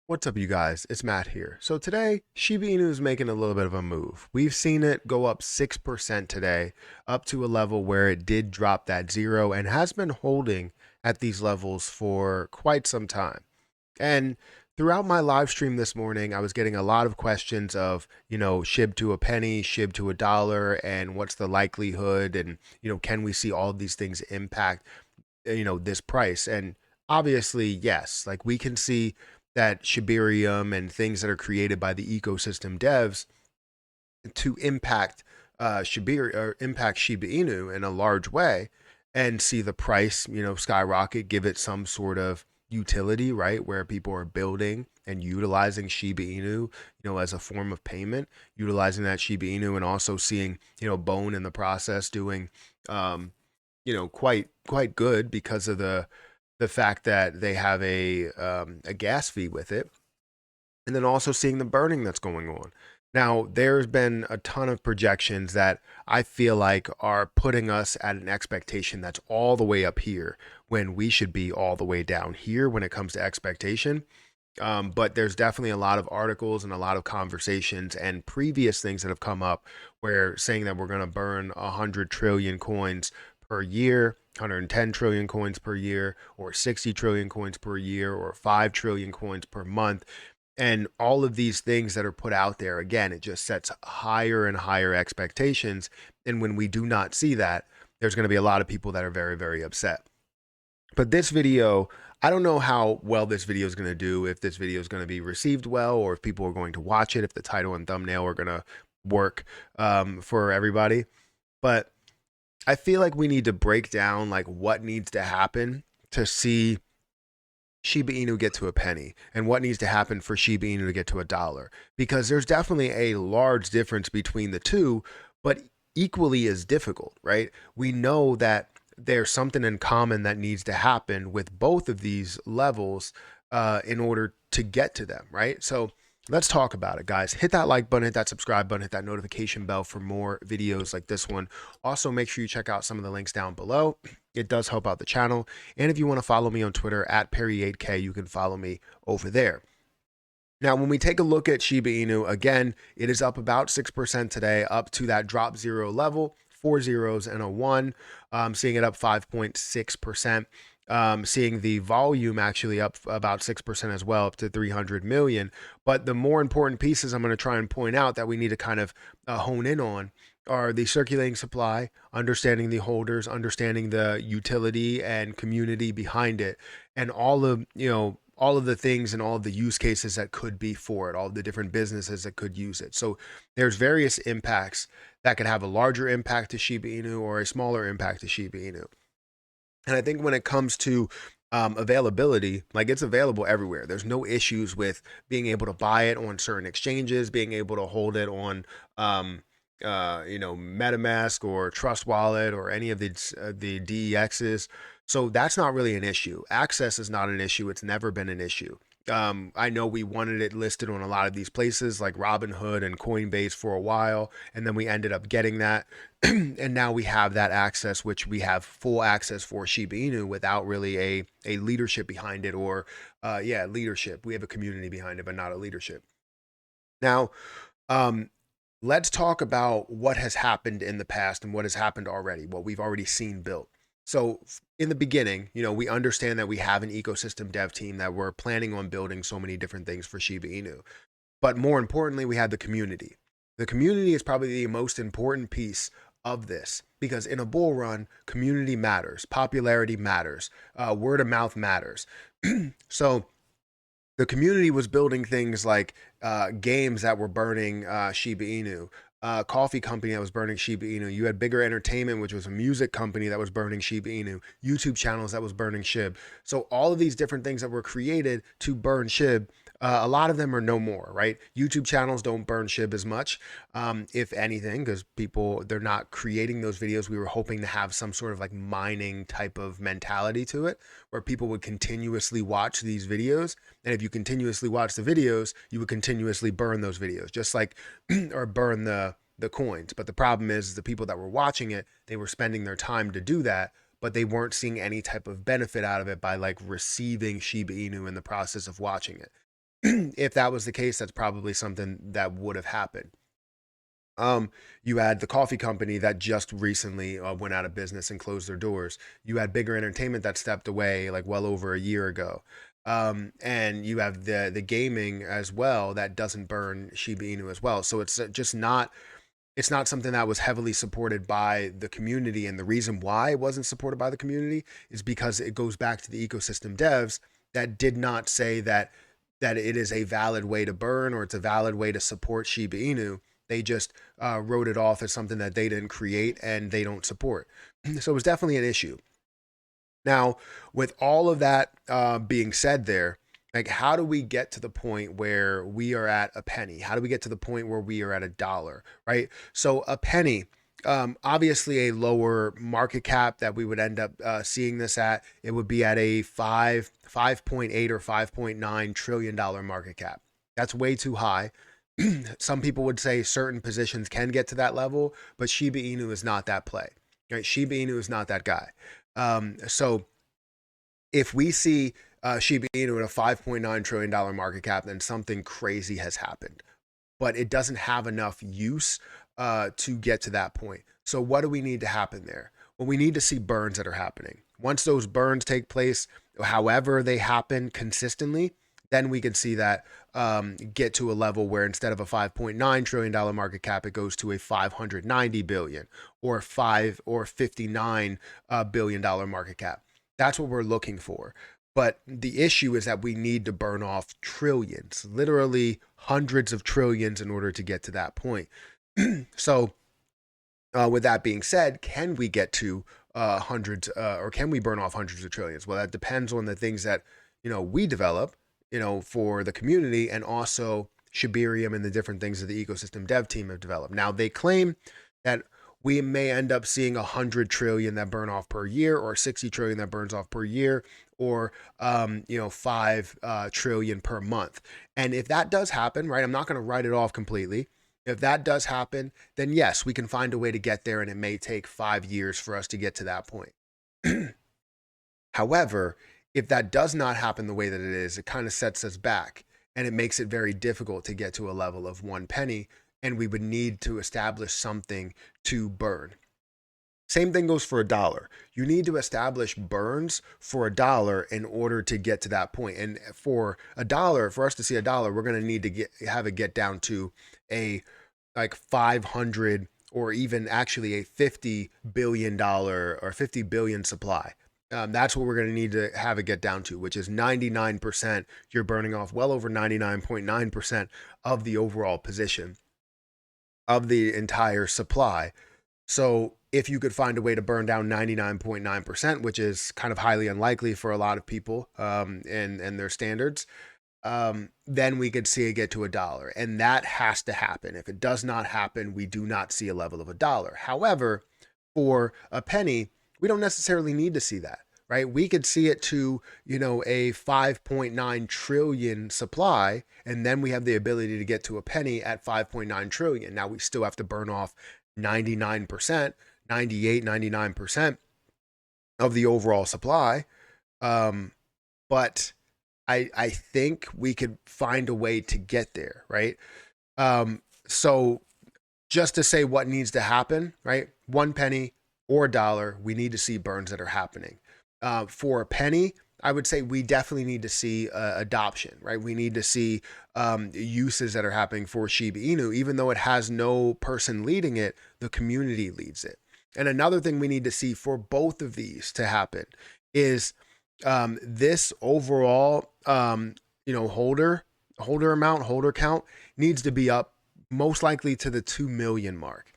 What's up, you guys? It's Matt here. So today, Shiba Inu is making a little bit of a move. We've seen it go up 6% today, up to a level where it did drop that zero and has been holding at these levels for quite some time. And throughout my live stream this morning, I was getting a lot of questions of, SHIB to a penny, SHIB to a dollar, and what's the likelihood, and, can we see all of these things impact this price? And obviously, yes, like we can see that Shibarium and things that are created by the ecosystem devs to impact impact Shiba Inu in a large way, and see the price skyrocket, give it some sort of utility, right, where people are building and utilizing Shiba Inu as a form of payment, utilizing that Shiba Inu, and also seeing Bone in the process doing quite good because of the fact that they have a gas fee with it, and then also seeing the burning that's going on. Now, there's been a ton of projections that I feel like are putting us at an expectation that's all the way up here when we should be all the way down here when it comes to expectation. But there's definitely a lot of articles and a lot of conversations and previous things that have come up where saying that we're going to burn 100 trillion coins per year, 110 trillion coins per year, or 60 trillion coins per year, or 5 trillion coins per month. And all of these things that are put out there, again, it just sets higher and higher expectations. And when we do not see that, there's going to be a lot of people that are very, very upset. But this video, I don't know how well this video is going to do, if this video is going to be received well, or if people are going to watch it, if the title and thumbnail are going to work for everybody. But I feel like we need to break down like what needs to happen to see Shiba Inu get to a penny, and what needs to happen for Shiba Inu to get to a dollar, because there's definitely a large difference between the two, but equally as difficult, right? We know that there's something in common that needs to happen with both of these levels in order to get to them, right? So let's talk about it, guys. Hit that like button, hit that subscribe button, hit that notification bell for more videos like this one. Also, make sure you check out some of the links down below. It does help out the channel. And if you want to follow me on Twitter at Perry8K, you can follow me over there. Now, when we take a look at Shiba Inu, again, it is up about 6% today, up to that drop zero level, 4 zeros and a 1, seeing it up 5.6%. Seeing the volume actually up about 6% as well, up to 300 million. But the more important pieces I'm going to try and point out that we need to kind of hone in on are the circulating supply, understanding the holders, understanding the utility and community behind it, and all of, all of the things and all of the use cases that could be for it, all of the different businesses that could use it. So there's various impacts that could have a larger impact to Shiba Inu or a smaller impact to Shiba Inu. And I think when it comes to availability, like it's available everywhere. There's no issues with being able to buy it on certain exchanges, being able to hold it on, MetaMask or Trust Wallet or any of the DEXs. So that's not really an issue. Access is not an issue. It's never been an issue. I know we wanted it listed on a lot of these places like Robinhood and Coinbase for a while, and then we ended up getting that. And now we have that access, which we have full access for Shiba Inu without really a leadership behind it, or leadership. We have a community behind it, but not a leadership. Now, let's talk about what has happened in the past and what has happened already, what we've already seen built. So in the beginning, we understand that we have an ecosystem dev team that we're planning on building so many different things for Shiba Inu. But more importantly, we have the community. The community is probably the most important piece of this, because in a bull run, community matters, popularity matters, word of mouth matters. So the community was building things like games that were burning Shiba Inu, coffee company that was burning Shiba Inu. You had Bigger Entertainment, which was a music company that was burning Shiba Inu, YouTube channels that was burning SHIB. So all of these different things that were created to burn SHIB, a lot of them are no more, right? YouTube channels don't burn SHIB as much, if anything, because they're not creating those videos. We were hoping to have some sort of like mining type of mentality to it, where people would continuously watch these videos. And if you continuously watch the videos, you would continuously burn those videos, just like, or burn the coins. But the problem is the people that were watching it, they were spending their time to do that, but they weren't seeing any type of benefit out of it by like receiving Shiba Inu in the process of watching it. If that was the case, that's probably something that would have happened. You had the coffee company that just recently went out of business and closed their doors. You had Bigger Entertainment that stepped away like well over a year ago. And you have the gaming as well that doesn't burn Shiba Inu as well. So just not, it's not something that was heavily supported by the community. And the reason why it wasn't supported by the community is because it goes back to the ecosystem devs that did not say that it is a valid way to burn or it's a valid way to support Shiba Inu. They just wrote it off as something that they didn't create and they don't support. So it was definitely an issue. Now, with all of that being said there, like how do we get to the point where we are at a penny? How do we get to the point where we are at $1, right? So a penny, obviously a lower market cap that we would end up seeing this at, it would be at a 5.8 or $5.9 trillion market cap. That's way too high. Some people would say certain positions can get to that level, but Shiba Inu is not that play. Right? Shiba Inu is not that guy. So if we see Shiba Inu at a $5.9 trillion market cap, then something crazy has happened. But it doesn't have enough use to get to that point. So what do we need to happen there? Well, we need to see burns that are happening. Once those burns take place, however they happen consistently, then we can see that get to a level where instead of a $5.9 trillion market cap, it goes to a $590 billion or $59 billion market cap. That's what we're looking for. But the issue is that we need to burn off trillions, literally hundreds of trillions in order to get to that point. So with that being said, can we get to hundreds or can we burn off hundreds of trillions? Well, that depends on the things that, we develop, for the community, and also Shibarium and the different things that the ecosystem dev team have developed. Now they claim that we may end up seeing 100 trillion that burn off per year, or 60 trillion that burns off per year, or 5 trillion per month. And if that does happen, right, I'm not going to write it off completely. If that does happen, then yes, we can find a way to get there, and it may take 5 years for us to get to that point. However, if that does not happen the way that it is, it kind of sets us back, and it makes it very difficult to get to a level of 1 penny, and we would need to establish something to burn. Same thing goes for $1. You need to establish burns for $1 in order to get to that point. And for $1, for us to see $1, we're going to need to have it get down to a like 500 or even actually a $50 billion or 50 billion supply. That's what we're going to need to have it get down to, which is 99%. You're burning off well over 99.9% of the overall position of the entire supply. So if you could find a way to burn down 99.9%, which is kind of highly unlikely for a lot of people and their standards, then we could see it get to $1. And that has to happen. If it does not happen, we do not see a level of $1. However, for a penny, we don't necessarily need to see that, right? We could see it to, a 5.9 trillion supply, and then we have the ability to get to a penny at 5.9 trillion. Now we still have to burn off 99%, 98, 99% of the overall supply. But I think we could find a way to get there, right? So just to say what needs to happen, right? 1 penny or $1, we need to see burns that are happening. For a penny, I would say we definitely need to see adoption, right? We need to see uses that are happening for Shiba Inu. Even though it has no person leading it, the community leads it. And another thing we need to see for both of these to happen is this overall, holder count needs to be up most likely to the 2 million mark.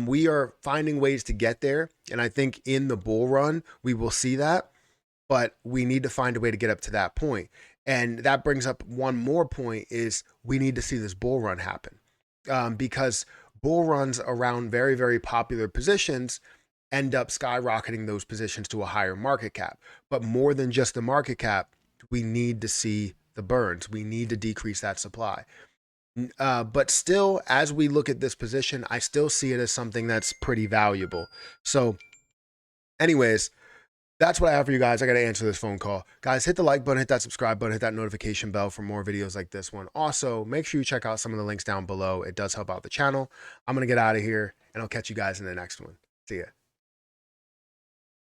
We are finding ways to get there, and I think in the bull run we will see that, but we need to find a way to get up to that point. And that brings up one more point: is we need to see this bull run happen, because bull runs around very, very popular positions end up skyrocketing those positions to a higher market cap. But more than just the market cap, we need to see the burns. We need to decrease that supply. But still, as we look at this position, I still see it as something that's pretty valuable. So anyways, That's what I have for you guys. I got to answer this phone call. Guys, hit the like button, hit that subscribe button, hit that notification bell for more videos like this one. Also, make sure you check out some of the links down below. It does help out the channel. I'm going to get out of here, and I'll catch you guys in the next one. See ya.